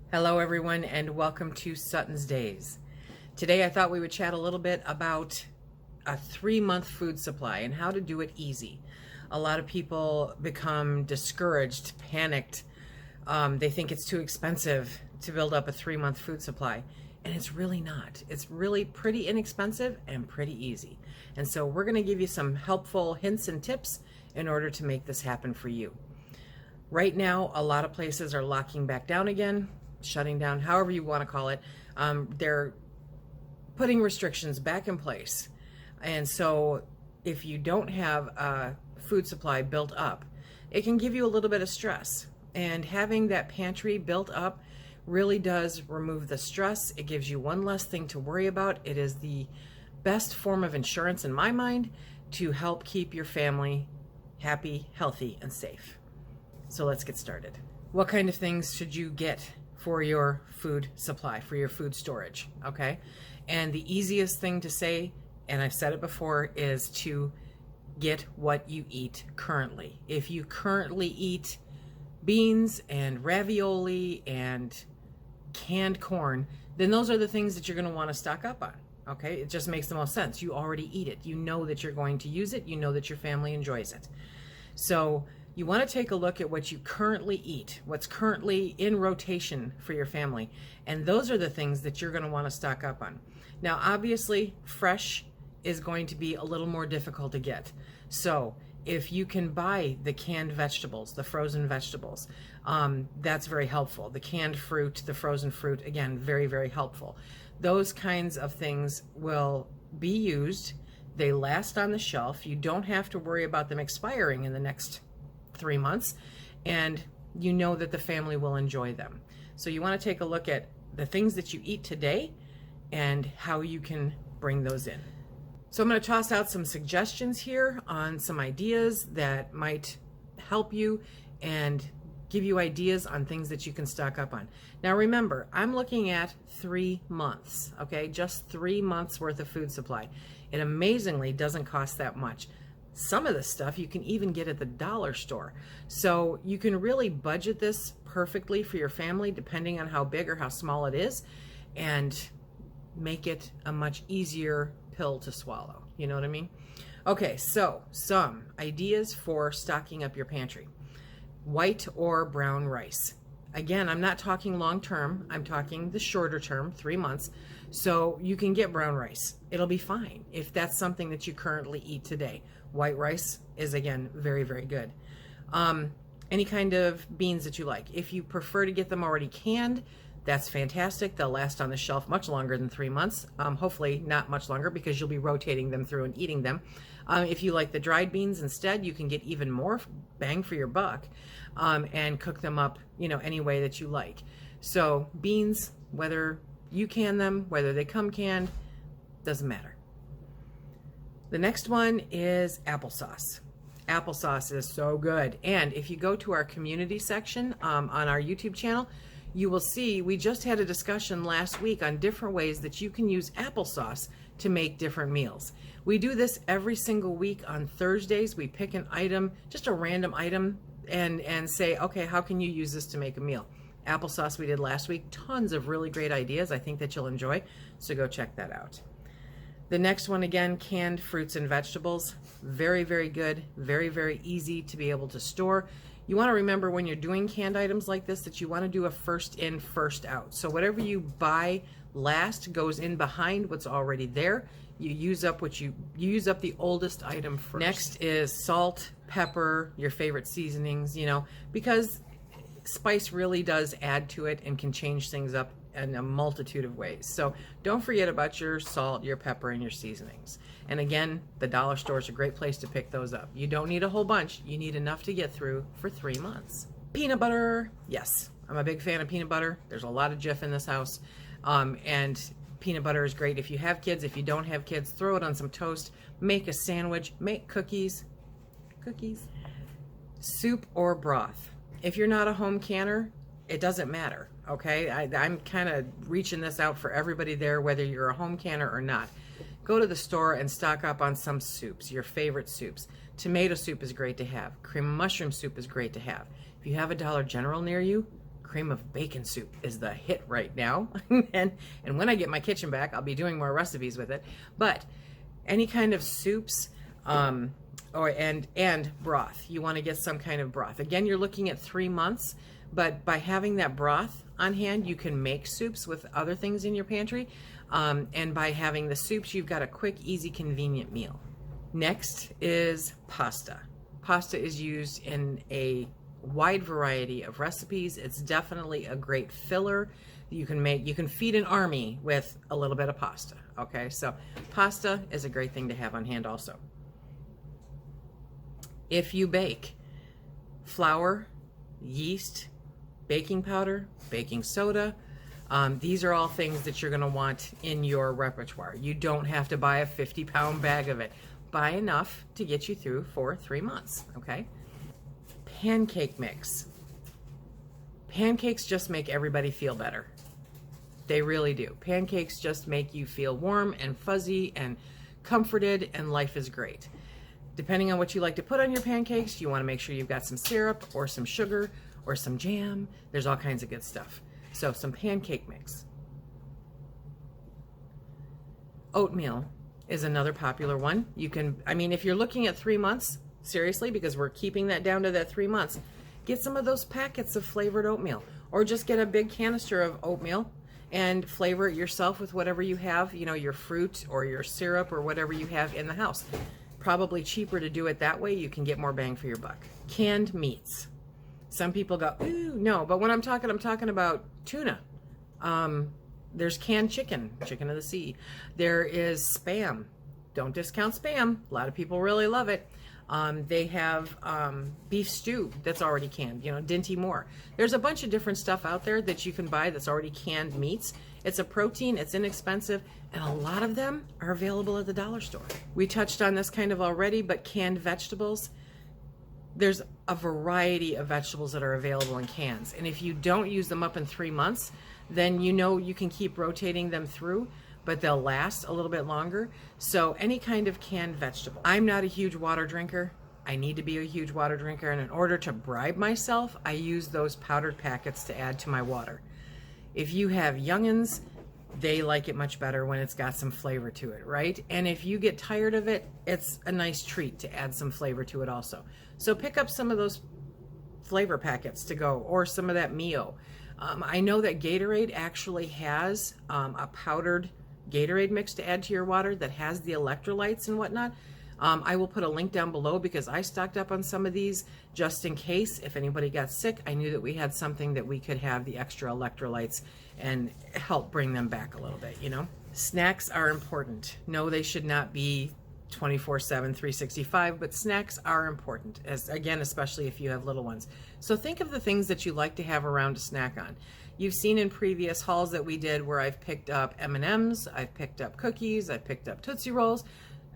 Hello everyone and welcome to SuttonsDaze. Today I thought we would chat a little bit about a 3-month food supply and how to do it easy. A lot of people become discouraged, panicked. They think it's too expensive to build up a 3-month food supply, and it's really not. It's really pretty inexpensive and pretty easy. And so we're going to give you some helpful hints and tips in order to make this happen for you. Right now, a lot of places are locking back down again, shutting down, however you want to call it. They're putting restrictions back in place. And so if you don't have a food supply built up, it can give you a little bit of stress. And having that pantry built up really does remove the stress. It gives you one less thing to worry about. It is the best form of insurance in my mind to help keep your family happy, healthy, and safe. So let's get started. What kind of things should you get for your food supply, for your food storage, okay? And the easiest thing to say, and I've said it before, is to get what you eat currently. If you currently eat beans and ravioli and canned corn, then those are the things that you're going to want to stock up on, okay? It just makes the most sense. You already eat it. You know that you're going to use it. You know that your family enjoys it. So you want to take a look at what you currently eat, what's currently in rotation for your family, and those are the things that you're going to want to stock up on. Now, obviously, fresh is going to be a little more difficult to get. So if you can buy the canned vegetables, the frozen vegetables, that's very helpful. The canned fruit, the frozen fruit, again, very, very helpful. Those kinds of things will be used. They last on the shelf. You don't have to worry about them expiring in the next 3 months, and you know that the family will enjoy them. So you want to take a look at the things that you eat today and how you can bring those in. So I'm going to toss out some suggestions here on some ideas that might help you and give you ideas on things that you can stock up on. Now remember, I'm looking at 3 months, okay? Just 3 months worth of food supply. It amazingly doesn't cost that much. Some of this stuff you can even get at the dollar store. So you can really budget this perfectly for your family depending on how big or how small it is, and make it a much easier pill to swallow. You know what I mean? Okay, so some ideas for stocking up your pantry. White or brown rice. Again, I'm not talking long term. I'm talking the shorter term, 3 months. So you can get brown rice. It'll be fine if that's something that you currently eat today. White rice is, again, very, very good. Any kind of beans that you like. If you prefer to get them already canned, that's fantastic. They'll last on the shelf much longer than 3 months. Hopefully not much longer, because you'll be rotating them through and eating them. If you like the dried beans instead, you can get even more bang for your buck and cook them up, you know, any way that you like. So beans, whether you can them, whether they come canned, doesn't matter. The next one is applesauce. Applesauce is so good. And if you go to our community section on our YouTube channel, you will see we just had a discussion last week on different ways that you can use applesauce to make different meals. We do this every single week on Thursdays. We pick an item, just a random item, and say, okay, how can you use this to make a meal? Applesauce we did last week. Tons of really great ideas I think that you'll enjoy, so go check that out. The next one, again, canned fruits and vegetables. Very, very good. Very, very easy to be able to store. You want to remember when you're doing canned items like this that you want to do a first in, first out. So whatever you buy last goes in behind what's already there. You use up the oldest item first. Next is salt, pepper, your favorite seasonings, you know, because spice really does add to it and can change things up in a multitude of ways. So don't forget about your salt, your pepper, and your seasonings. And again, the dollar store is a great place to pick those up. You don't need a whole bunch. You need enough to get through for 3 months. Peanut butter. Yes, I'm a big fan of peanut butter. There's a lot of Jif in this house. And peanut butter is great if you have kids. If you don't have kids, throw it on some toast. Make a sandwich. Make cookies. Soup or broth. If you're not a home canner, it doesn't matter, okay? I'm kind of reaching this out for everybody there, whether you're a home canner or not. Go to the store and stock up on some soups, your favorite soups. Tomato soup is great to have. Cream of mushroom soup is great to have. If you have a Dollar General near you, cream of bacon soup is the hit right now. and when I get my kitchen back, I'll be doing more recipes with it. But any kind of soups, and broth. You want to get some kind of broth. Again, you're looking at 3 months, but by having that broth on hand, you can make soups with other things in your pantry. And by having the soups, you've got a quick, easy, convenient meal. Next is pasta. Pasta is used in a wide variety of recipes. It's definitely a great filler. You can feed an army with a little bit of pasta. Okay, so pasta is a great thing to have on hand also. If you bake, flour, yeast, baking powder, baking soda, these are all things that you're going to want in your repertoire. You don't have to buy a 50-pound bag of it. Buy enough to get you through for 3 months, okay? Pancake mix. Pancakes just make everybody feel better. They really do. Pancakes just make you feel warm and fuzzy and comforted, and life is great. Depending on what you like to put on your pancakes, you want to make sure you've got some syrup or some sugar or some jam. There's all kinds of good stuff. So some pancake mix. Oatmeal is another popular one. You can, if you're looking at 3 months, seriously, because we're keeping that down to that 3 months, get some of those packets of flavored oatmeal, or just get a big canister of oatmeal and flavor it yourself with whatever you have, your fruit or your syrup or whatever you have in the house. Probably cheaper to do it that way. You can get more bang for your buck. Canned meats. Some people go, ooh, no, but when I'm talking about tuna. There's canned chicken of the sea. There is Spam. Don't discount Spam. A lot of people really love it. They have beef stew that's already canned, Dinty Moore. There's a bunch of different stuff out there that you can buy that's already canned meats. It's a protein, it's inexpensive, and a lot of them are available at the dollar store. We touched on this kind of already, but canned vegetables. There's a variety of vegetables that are available in cans. And if you don't use them up in 3 months, then you can keep rotating them through, but they'll last a little bit longer. So any kind of canned vegetable. I'm not a huge water drinker. I need to be a huge water drinker, and in order to bribe myself, I use those powdered packets to add to my water. If you have youngins, they like it much better when it's got some flavor to it, right? And if you get tired of it, it's a nice treat to add some flavor to it also. So pick up some of those flavor packets to go, or some of that Mio. I know that Gatorade actually has a powdered Gatorade mix to add to your water that has the electrolytes and whatnot. I will put a link down below because I stocked up on some of these just in case if anybody got sick. I knew that we had something that we could have the extra electrolytes and help bring them back a little bit, Snacks are important. No, they should not be 24/7, 365, but snacks are important, especially if you have little ones. So think of the things that you like to have around to snack on. You've seen in previous hauls that we did where I've picked up M&Ms, I've picked up cookies, I've picked up Tootsie Rolls.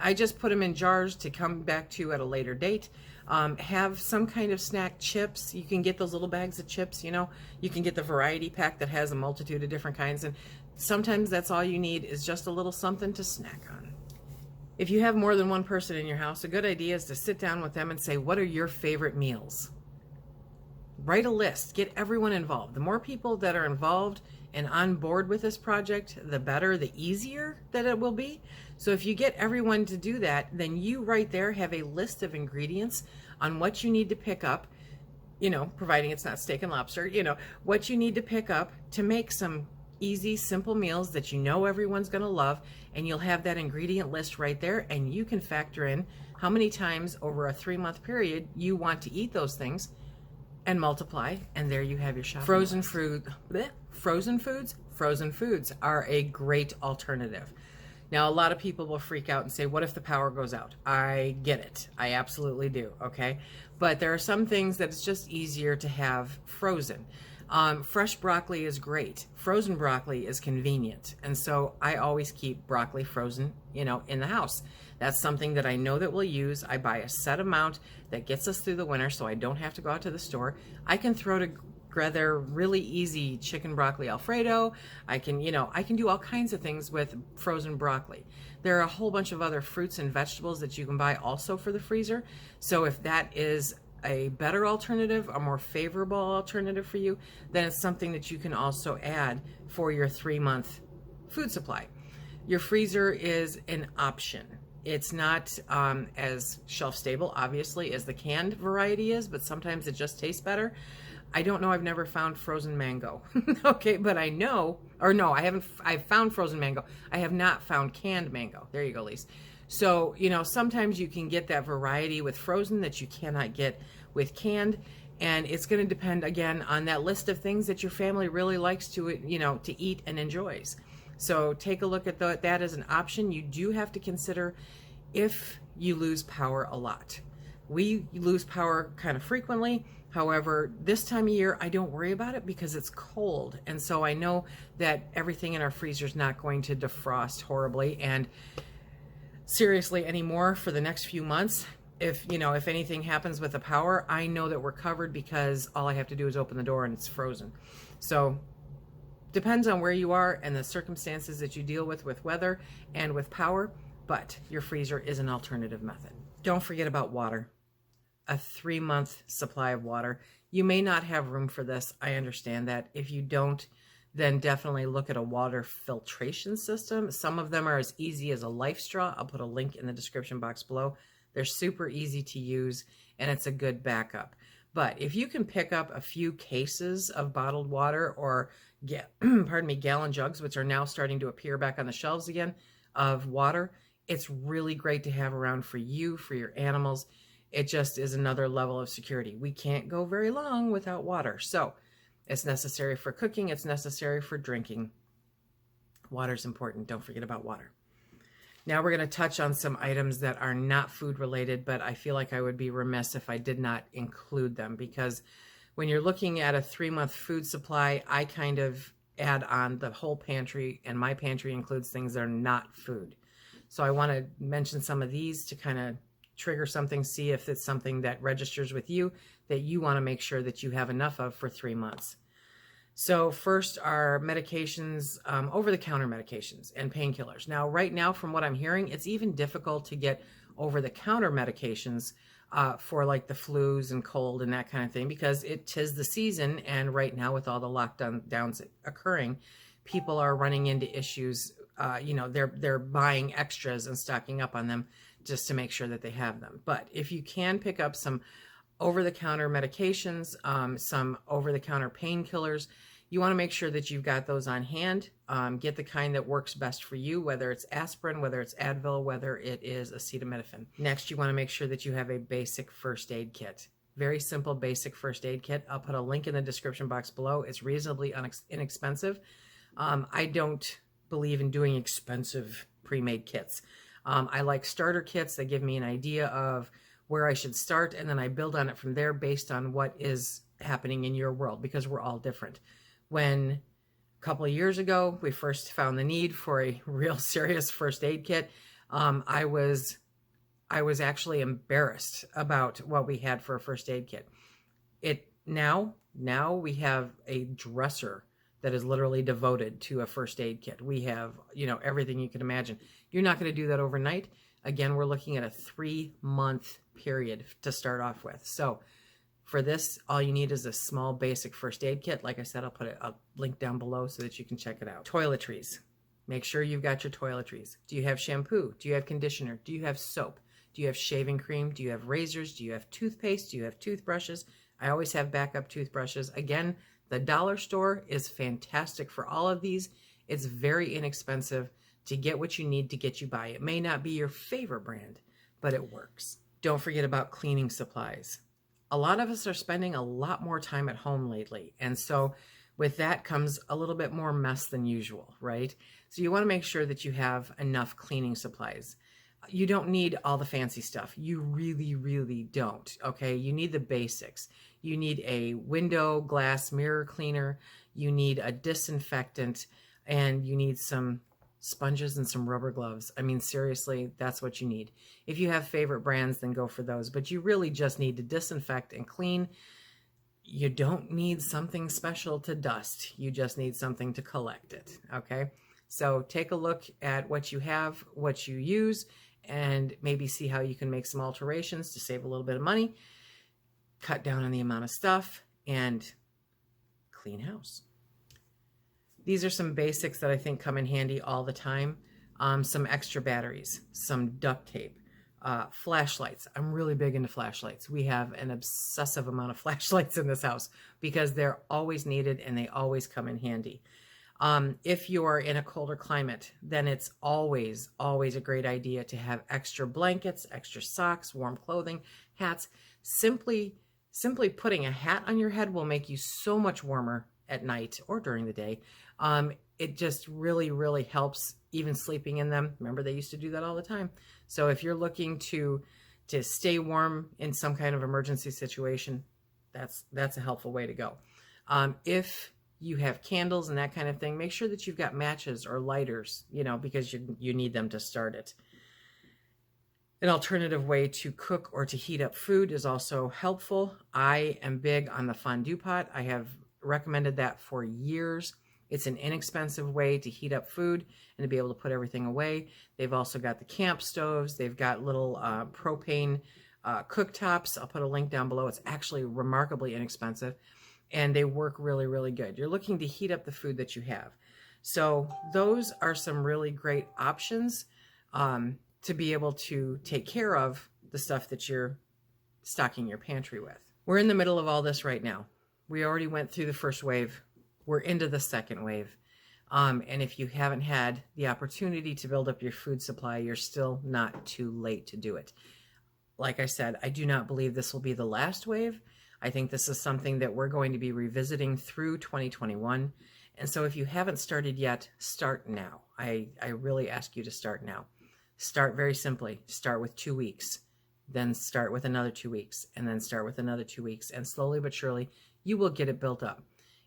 I just put them in jars to come back to at a later date. Have some kind of snack. Chips. You can get those little bags of chips, You can get the variety pack that has a multitude of different kinds, and sometimes that's all you need is just a little something to snack on. If you have more than one person in your house, a good idea is to sit down with them and say, what are your favorite meals? Write a list. Get everyone involved. The more people that are involved and on board with this project, the better, the easier that it will be. So if you get everyone to do that, then you right there have a list of ingredients on what you need to pick up, providing it's not steak and lobster, what you need to pick up to make some easy, simple meals that everyone's going to love, and you'll have that ingredient list right there, and you can factor in how many times over a 3-month period you want to eat those things and multiply, and there you have your shopping list. Frozen foods are a great alternative. Now, a lot of people will freak out and say, what if the power goes out? I get it. I absolutely do, okay? But there are some things that it's just easier to have frozen. Fresh broccoli is great. Frozen broccoli is convenient. And so I always keep broccoli frozen, in the house. That's something that I know that we'll use. I buy a set amount that gets us through the winter so I don't have to go out to the store. I can throw together really easy chicken broccoli Alfredo. I can do all kinds of things with frozen broccoli. There are a whole bunch of other fruits and vegetables that you can buy also for the freezer. So if that is a better alternative, a more favorable alternative for you, then it's something that you can also add for your 3-month food supply. Your freezer is an option. It's not as shelf stable, obviously, as the canned variety is, but sometimes it just tastes better. I don't know. I've never found frozen mango. Okay, but I know, or no, I haven't. I've found frozen mango. I have not found canned mango. There you go, Lise. So, sometimes you can get that variety with frozen that you cannot get with canned. And it's going to depend, again, on that list of things that your family really likes to, to eat and enjoys. So take a look at that as an option. You do have to consider if you lose power a lot. We lose power kind of frequently. However, this time of year, I don't worry about it because it's cold. And so I know that everything in our freezer is not going to defrost horribly and seriously anymore for the next few months. If anything happens with the power, I know that we're covered because all I have to do is open the door and it's frozen. So depends on where you are and the circumstances that you deal with weather and with power, but your freezer is an alternative method. Don't forget about water. A 3-month supply of water. You may not have room for this. I understand that. If you don't, then definitely look at a water filtration system. Some of them are as easy as a Life Straw. I'll put a link in the description box below. They're super easy to use and it's a good backup. But if you can pick up a few cases of bottled water or gallon jugs, which are now starting to appear back on the shelves again, of water, it's really great to have around for you, for your animals. It just is another level of security. We can't go very long without water. So it's necessary for cooking. It's necessary for drinking. Water's important. Don't forget about water. Now we're going to touch on some items that are not food related, but I feel like I would be remiss if I did not include them because when you're looking at a 3-month food supply, I kind of add on the whole pantry, and my pantry includes things that are not food. So I want to mention some of these to kind of trigger something, see if it's something that registers with you that you want to make sure that you have enough of for 3 months. So first are medications, over-the-counter medications and painkillers. Now, right now, from what I'm hearing, it's even difficult to get over-the-counter medications for like the flus and cold and that kind of thing because it 'tis the season, and right now with all the lockdowns occurring, people are running into issues. They're buying extras and stocking up on them just to make sure that they have them. But if you can pick up some over-the-counter medications, some over-the-counter painkillers, you want to make sure that you've got those on hand. Get the kind that works best for you, whether it's aspirin, whether it's Advil, whether it is acetaminophen. Next, you want to make sure that you have a basic first aid kit. Very simple basic first aid kit. I'll put a link in the description box below. It's reasonably inexpensive. I don't believe in doing expensive pre-made kits. I like starter kits that give me an idea of where I should start, and then I build on it from there based on what is happening in your world, because we're all different. When a couple of years ago we first found the need for a real serious first aid kit, I was actually embarrassed about what we had for a first aid kit. Now we have a dresser that is literally devoted to a first aid kit. We have, everything you can imagine. You're not going to do that overnight. Again, we're looking at a 3-month period to start off with. So for this, all you need is a small basic first aid kit. Like I said, I'll put a link down below so that you can check it out. Toiletries. Make sure you've got your toiletries. Do you have shampoo? Do you have conditioner? Do you have soap? Do you have shaving cream? Do you have razors? Do you have toothpaste? Do you have toothbrushes? I always have backup toothbrushes. Again, the dollar store is fantastic for all of these. It's very inexpensive to get what you need to get you by. It may not be your favorite brand, but it works. Don't forget about cleaning supplies. A lot of us are spending a lot more time at home lately, and so with that comes a little bit more mess than usual, right? So you want to make sure that you have enough cleaning supplies. You don't need all the fancy stuff. You really, really don't, okay? You need the basics. You need a window, glass, mirror cleaner. You need a disinfectant, and you need some sponges and some rubber gloves. I mean, seriously, that's what you need. If you have favorite brands, then go for those. But you really just need to disinfect and clean. You don't need something special to dust. You just need something to collect it, okay? So take a look at what you have, what you use, and maybe see how you can make some alterations to save a little bit of money. cut down on the amount of stuff, and clean house. These are some basics that I think come in handy all the time. Some extra batteries, some duct tape, flashlights. I'm really big into flashlights. We have an obsessive amount of flashlights in this house because they're always needed and they always come in handy. If you're in a colder climate, then it's always a great idea to have extra blankets, extra socks, warm clothing, hats. Simply putting a hat on your head will make you so much warmer at night or during the day. It just really helps, even sleeping in them. Remember, they used to do that all the time. So if you're looking to stay warm in some kind of emergency situation, that's a helpful way to go. If you have candles and that kind of thing, make sure that you've got matches or lighters, because you need them to start it. An alternative way to cook or to heat up food is also helpful. I am big on the Fondue Pot. I have recommended that for years. It's an inexpensive way to heat up food and to be able to put everything away. They've also got the camp stoves. They've got little propane cooktops. I'll put a link down below. It's actually remarkably inexpensive, and they work really good. You're looking to heat up the food that you have. So those are some really great options to be able to take care of the stuff that you're stocking your pantry with. We're in the middle of all this right now. We already went through the first wave. We're into the second wave. And if you haven't had the opportunity to build up your food supply, you're still not too late to do it. Like I said, I do not believe this will be the last wave. I think this is something that we're going to be revisiting through 2021. And so if you haven't started yet, start now. I really ask you to start now. Start very simply. Start with 2 weeks, then start with another 2 weeks, and then start with another 2 weeks. And slowly but surely, you will get it built up.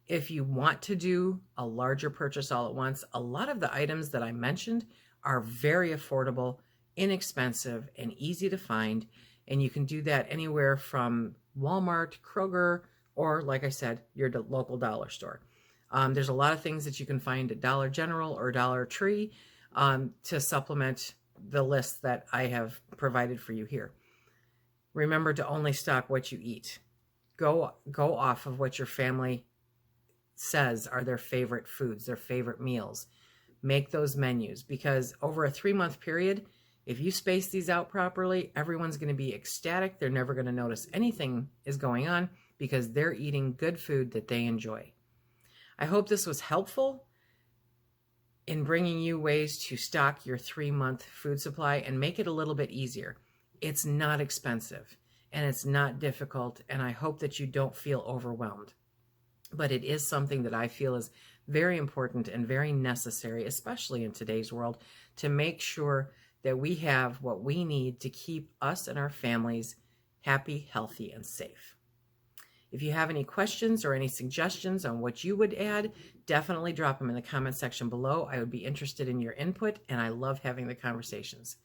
If you want to do a larger purchase all at once, a lot of the items that I mentioned are very affordable, inexpensive, and easy to find. And you can do that anywhere from Walmart, Kroger, or like I said, your local dollar store. There's a lot of things that you can find at Dollar General or Dollar Tree to supplement the list that I have provided for you here. Remember to only stock what you eat. Go off of what your family says are their favorite foods, their favorite meals. Make those menus, because over a 3-month period, if you space these out properly, everyone's going to be ecstatic. They're never going to notice anything is going on because they're eating good food that they enjoy. I hope this was helpful in bringing you ways to stock your 3-month food supply and make it a little bit easier. It's not expensive and it's not difficult, and I hope that you don't feel overwhelmed. But it is something that I feel is very important and very necessary, especially in today's world, to make sure that we have what we need to keep us and our families happy, healthy, and safe. If you have any questions or any suggestions on what you would add, definitely drop them in the comment section below. I would be interested in your input, and I love having the conversations.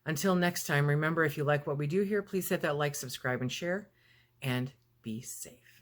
Until next time, remember, if you like what we do here, please hit that like, subscribe, and share, and be safe.